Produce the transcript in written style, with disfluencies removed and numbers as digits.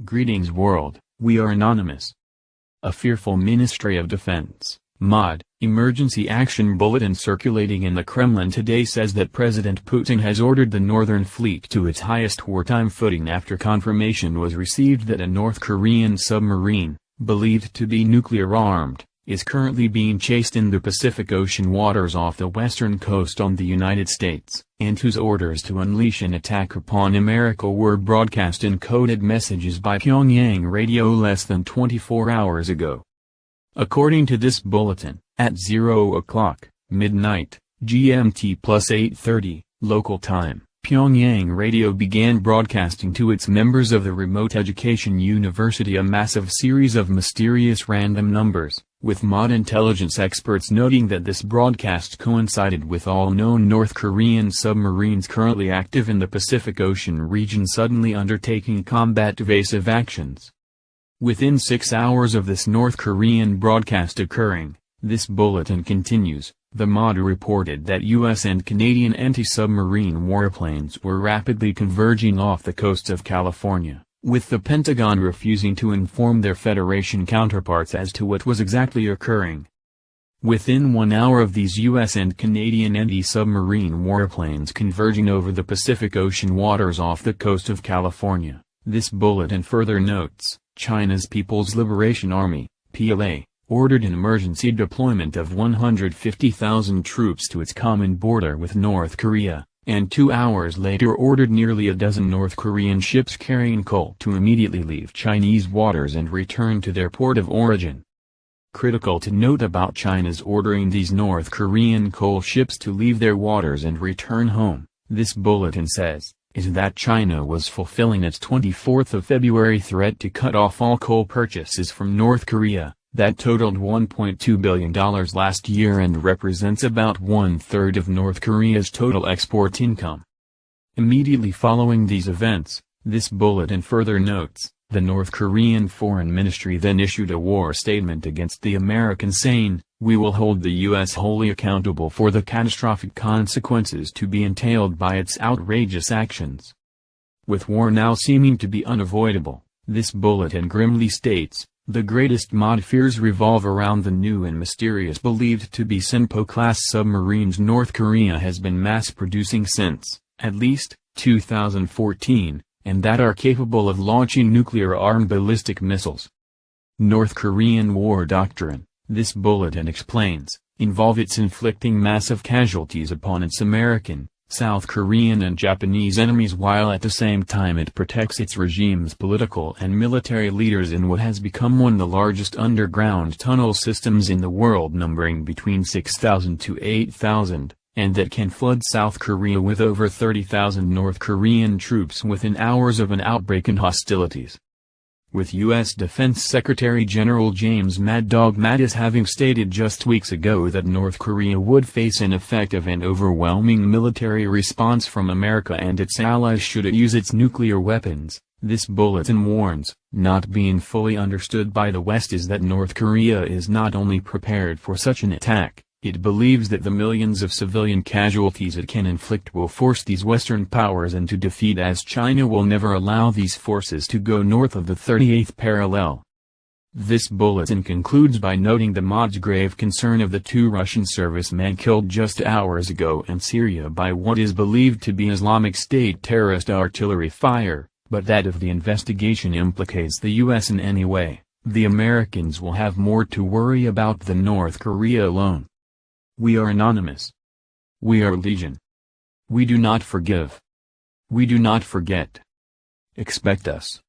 Greetings world, we are anonymous. A fearful Ministry of Defense, MOD, emergency action bulletin circulating in the Kremlin today says that President Putin has ordered the Northern Fleet to its highest wartime footing after confirmation was received that a North Korean submarine, believed to be nuclear-armed, is currently being chased in the Pacific Ocean waters off the western coast on the United States, and whose orders to unleash an attack upon America were broadcast in coded messages by Pyongyang radio less than 24 hours ago. According to this bulletin, at 0 o'clock, midnight, GMT plus 8:30, local time, Pyongyang radio began broadcasting to its members of the remote education university a massive series of mysterious random numbers, with MOD intelligence experts noting that this broadcast coincided with all known North Korean submarines currently active in the Pacific Ocean region suddenly undertaking combat evasive actions. Within 6 hours of this North Korean broadcast occurring, this bulletin continues, the MOD reported that U.S. and Canadian anti-submarine warplanes were rapidly converging off the coasts of California, with the Pentagon refusing to inform their Federation counterparts as to what was exactly occurring. Within 1 hour of these U.S. and Canadian anti-submarine warplanes converging over the Pacific Ocean waters off the coast of California, this bulletin further notes, China's People's Liberation Army, PLA, ordered an emergency deployment of 150,000 troops to its common border with North Korea, and 2 hours later ordered nearly a dozen North Korean ships carrying coal to immediately leave Chinese waters and return to their port of origin. Critical to note about China's ordering these North Korean coal ships to leave their waters and return home, this bulletin says, is that China was fulfilling its 24th of February threat to cut off all coal purchases from North Korea, that totaled $1.2 billion last year and represents about 1/3 of North Korea's total export income. Immediately following these events, this bulletin further notes, the North Korean Foreign Ministry then issued a war statement against the Americans saying, "We will hold the U.S. wholly accountable for the catastrophic consequences to be entailed by its outrageous actions." With war now seeming to be unavoidable, this bulletin grimly states, the greatest MOD fears revolve around the new and mysterious believed to be Sinpo-class submarines North Korea has been mass-producing since, at least, 2014, and that are capable of launching nuclear-armed ballistic missiles. North Korean war doctrine, this bulletin explains, involve its inflicting massive casualties upon its American, South Korean and Japanese enemies while at the same time it protects its regime's political and military leaders in what has become one of the largest underground tunnel systems in the world numbering between 6,000 to 8,000, and that can flood South Korea with over 30,000 North Korean troops within hours of an outbreak in hostilities. With U.S. Defense Secretary General James Mad Dog Mattis having stated just weeks ago that North Korea would face an effective and overwhelming military response from America and its allies should it use its nuclear weapons, this bulletin warns, not being fully understood by the West is that North Korea is not only prepared for such an attack, it believes that the millions of civilian casualties it can inflict will force these Western powers into defeat as China will never allow these forces to go north of the 38th parallel. This bulletin concludes by noting the MOD's grave concern of the 2 Russian servicemen killed just hours ago in Syria by what is believed to be Islamic State terrorist artillery fire, but that if the investigation implicates the U.S. in any way, the Americans will have more to worry about than North Korea alone. We are anonymous. We are legion. We do not forgive. We do not forget. Expect us.